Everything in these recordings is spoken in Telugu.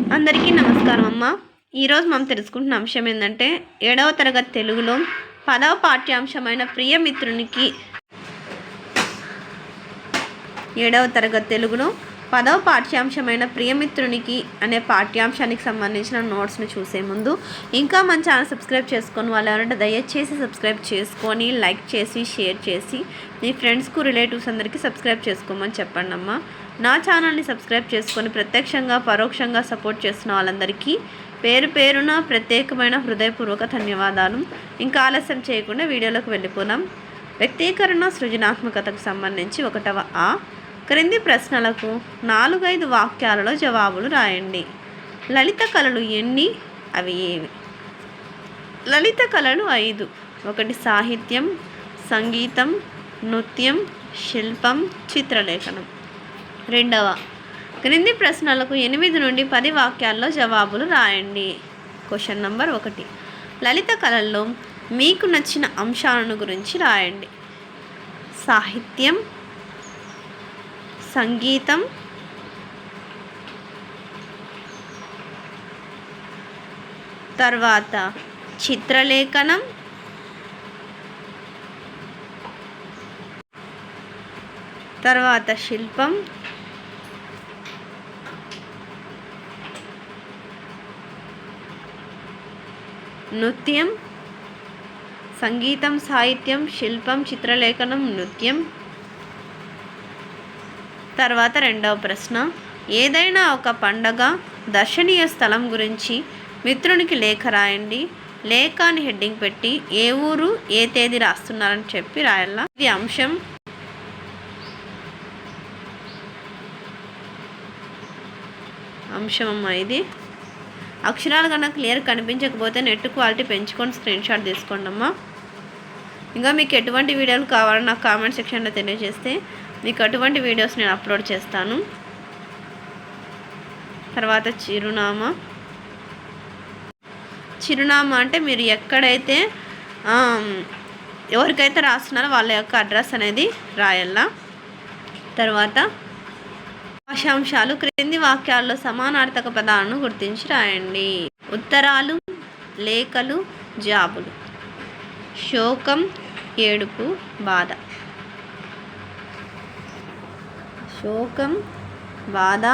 అందరికీ నమస్కారం అమ్మ. ఈరోజు మనం తెలుసుకుంటున్న అంశం ఏంటంటే 7వ తరగతి తెలుగులో 10వ పాఠ్యాంశమైన ప్రియమిత్రునికి 7వ తరగతి తెలుగులో 10వ పాఠ్యాంశమైన ప్రియమిత్రునికి అనే పాఠ్యాంశానికి సంబంధించిన నోట్స్ను చూసే ముందు ఇంకా మన ఛానల్ సబ్స్క్రైబ్ చేసుకొని వాళ్ళు ఎవరంటే దయచేసి సబ్స్క్రైబ్ చేసుకొని లైక్ చేసి షేర్ చేసి మీ ఫ్రెండ్స్కు రిలేటివ్స్ అందరికీ సబ్స్క్రైబ్ చేసుకోమని చెప్పండి అమ్మ. నా ఛానల్ని సబ్స్క్రైబ్ చేసుకొని ప్రత్యక్షంగా పరోక్షంగా సపోర్ట్ చేస్తున్న వాళ్ళందరికీ పేరు పేరున ప్రత్యేకమైన హృదయపూర్వక ధన్యవాదాలు. ఇంకా ఆలస్యం చేయకుండా వీడియోలోకి వెళ్ళిపోదాం. వ్యక్తీకరణ సృజనాత్మకతకు సంబంధించి 1వ ఆ క్రింది ప్రశ్నలకు 4-5 వాక్యాలలో జవాబులు రాయండి. లలిత కళలు ఎన్ని? అవి ఏవి? లలిత కళలు 5. 1 సాహిత్యం, సంగీతం, నృత్యం, శిల్పం, చిత్రలేఖనం. 2వ క్రింది ప్రశ్నలకు 8 నుండి 10 వాక్యాల్లో జవాబులు రాయండి. Question number 1. లలిత కళల్లో మీకు నచ్చిన అంశాలను గురించి రాయండి. సాహిత్యం, సంగీతం, తర్వాత చిత్రలేఖనం, తర్వాత శిల్పం, నృత్యం, సంగీతం, సాహిత్యం, శిల్పం, చిత్రలేఖనం, నృత్యం. తర్వాత 2వ ప్రశ్న. ఏదైనా ఒక పండగ దర్శనీయ స్థలం గురించి మిత్రునికి లేఖ రాయండి. లేఖ అని హెడ్డింగ్ పెట్టి ఏ ఊరు ఏ తేదీ రాస్తున్నారని చెప్పి రాయాల. ఇది అంశం అమ్మ. ఇది అక్షరాలు కన్నా క్లియర్ కనిపించకపోతే నెట్ క్వాలిటీ పెంచుకొని స్క్రీన్ షాట్ తీసుకోండి అమ్మా. ఇంకా మీకు ఎటువంటి వీడియోలు కావాలని నాకు కామెంట్ సెక్షన్లో తెలియజేస్తే మీకు అటువంటి వీడియోస్ నేను అప్లోడ్ చేస్తాను. తర్వాత చిరునామా అంటే మీరు ఎక్కడైతే ఎవరికైతే రాస్తున్నారో వాళ్ళ యొక్క అడ్రస్ అనేది రాయాల. తర్వాత భాషాంశాలు క్రింది వాక్యాల్లో సమానార్థక పదాలను గుర్తించి రాయండి. ఉత్తరాలు, లేఖలు, జాబులు. శోకం, ఏడుపు, బాధ. శోకం, బాధ,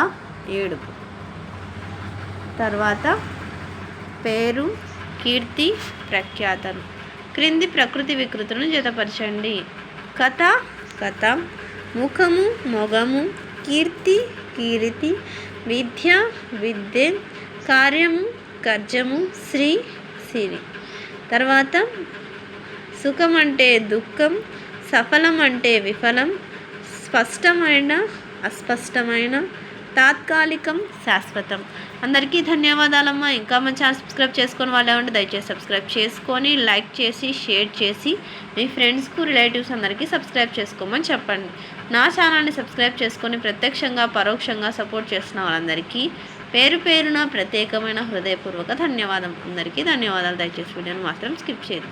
ఏడుపు. తర్వాత పేరు, కీర్తి, ప్రఖ్యాతలు. క్రింది ప్రకృతి వికృతులను జతపరచండి. కథ, కథ. ముఖము, మొగము. కీర్తి, కీర్తి. విద్య, విద్య. కార్యము, కర్జము. శ్రీ, సిరి. తర్వాత సుఖం అంటే దుఃఖం, సఫలం అంటే విఫలం, స్పష్టమైన, అస్పష్టమైన, తాత్కాలికం, శాశ్వతం. అందరికీ ధన్యవాదాలమ్మా. ఇంకా మన ఛానల్ సబ్స్క్రైబ్ చేసుకొని వాళ్ళు ఏమంటే దయచేసి సబ్స్క్రైబ్ చేసుకొని లైక్ చేసి షేర్ చేసి మీ ఫ్రెండ్స్కు రిలేటివ్స్ అందరికీ సబ్స్క్రైబ్ చేసుకోమని చెప్పండి. నా ఛానల్ని సబ్స్క్రైబ్ చేసుకొని ప్రత్యక్షంగా పరోక్షంగా సపోర్ట్ చేస్తున్న వాళ్ళందరికీ పేరు పేరున ప్రత్యేకమైన హృదయపూర్వక ధన్యవాదం. అందరికీ ధన్యవాదాలు. దయచేసి వీడియోని మాత్రం స్కిప్ చేయదు.